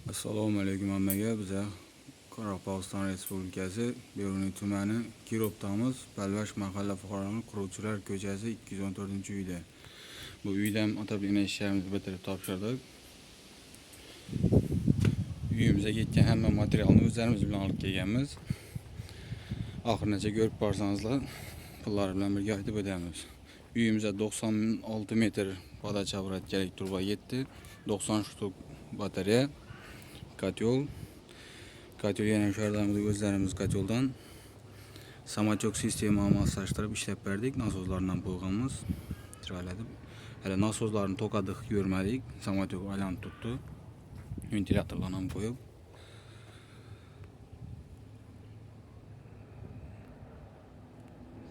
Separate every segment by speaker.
Speaker 1: Assalomu alaykum hammaga. Biza Qoraqalpog'iston Respublikasi Beruniy tumani Kirovdamiz. Balvash mahalla fuqarolar quruvchilar ko'chasi 214-uyda. Bu uyda ham ota-bino ishlarimizni bitirib topshirdik. Uyimizga ketgan hamma materialni o'zlarimiz bilan olib kelganmiz. Oxirigacha ko'rib borsanizlar, pullar bilan birga aytib o'tamiz. Uyimizda 96 metr podacha kerak turba yetdi. 90 shtuk batareya, Katyol yana o'shalardan o'zlarimiz katyoldan samochok sistemani moslashtirib ishlab berdik. Nasozlardan qo'yganmiz. Chiroylatib. Hali nasozlarni to'qadik, ko'rmadik. Samochok aylanib turibdi. Ventilyatorlarni ham qo'yib.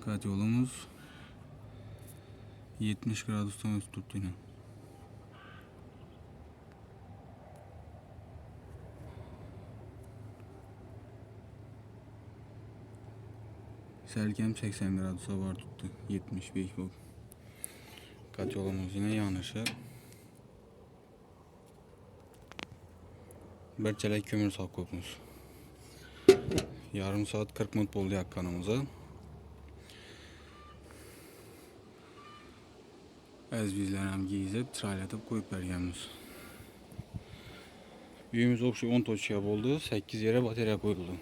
Speaker 1: Katyolimiz 70 gradusdan o'tib turibdi. Salkam 80 gradusga borib turibdi. 75 bo'lib. Katyolimiz yine yonishi. Bir chelak ko'mir solib qo'yibmiz. Yarım soat 40 minut bo'ldi yakkanimizga. Bizlar ham giyizib, chiroylatib qo'yib berganmiz. Uyimiz o'xshay 10 tochka bo'ldi, 8 yere batareya qo'yildi.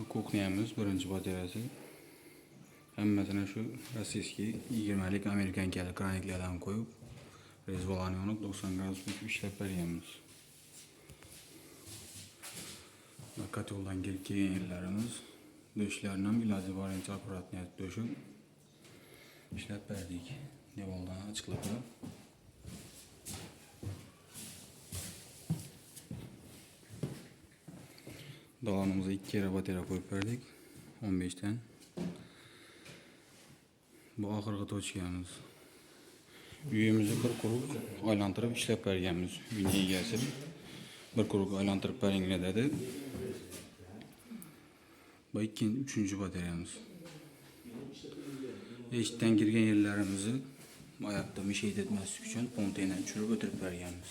Speaker 1: Bu kuxnyamiz birinchi batareyasi. Hammasini shu rossiyskiy 20 lik amerikankalik kraniklardan qo'yib, rezvolarni yonib 90 gradusga ishlab berganmiz. Katyoldan kelib kelgan yerlarimiz döşlerini ham iloji boricha akkuratni döşüp ishlab berdik. Devordan ochiqlab. Dolanımıza 2 kere batareya qo'yib berdik. 15 dan. Bu oxirgi tochkamiz. Uyimizni bir quruq aylantirib ishlab berganmiz. Uyning egasi bir quruq aylantirib beringlar dedi. Bu ikkinchi, uchinchi batareyamiz. Eshikdan kirgan yerlarimizni oyoqda mishayt etmaslik uchun ponteyner tushirib o'tirib berganmiz.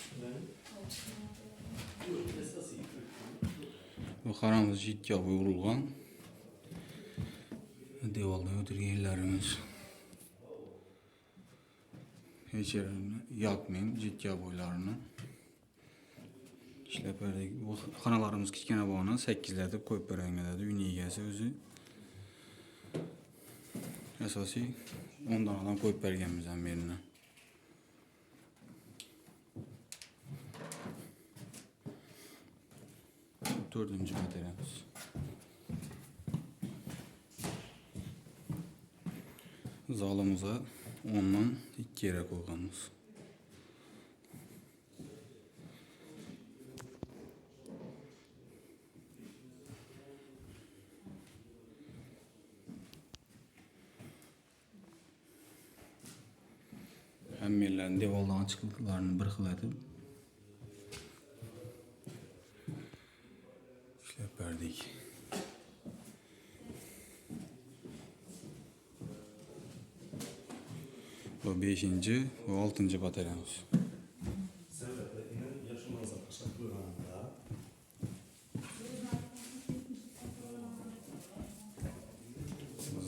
Speaker 1: Bu xaramiz jidga urilgan. Devordan o'tirgan yerlarimiz hech yerini yoqmayman, jidga bo'ylarini ishlab berdik. Bu xonalarimiz kichkina bo'lgani 8 lar deb qo'yib berganlar dedi. Uyning egasi o'zi asosiy 10 donadan qo'yib berganmiz ham yerni. Dördüncü batareyamiz. Zalımıza 10'dan 2 yere koyganmiz. Hem yerlerin devordan açıklıklarını bir xil etib ishlab berdik. Bu 5. ve 6. batareyamiz.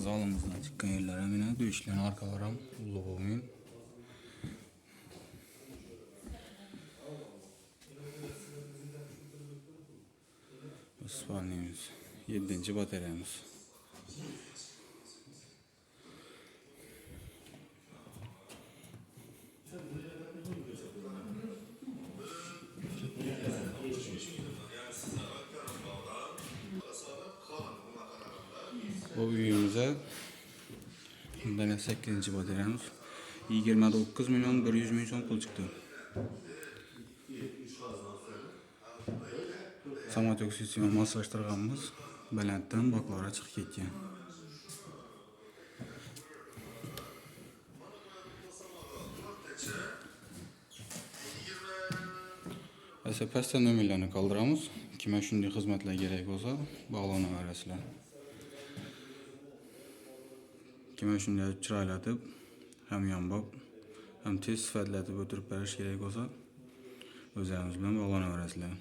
Speaker 1: Zalımızdan çıkan yerlere yine döşlerin arkaları ham ulug' bo'lgan. Spalnimiz 7. batareyamiz. Bu uyumuza bundan 8. batareyamiz 29 milyon 100 bin so'm pul chiqdi. Samochok sistemani moslashtirganmiz. Balanddan boqlari chiqib ketgan. Esa pastdan nomerlarni qoldiramiz. Kimga shunday xizmatlar kerak bo'lsa, bog'lanaverasizlar. Kimga shunday chiroylatib, hamyonbop həm tez sifətlətib ötürüb bəriş gerek olsa, özlərimiz bilən bağlana verəsilər.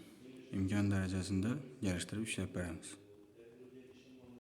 Speaker 1: İmkan dərəcəsində gəlişdirib işləyib verəmiz.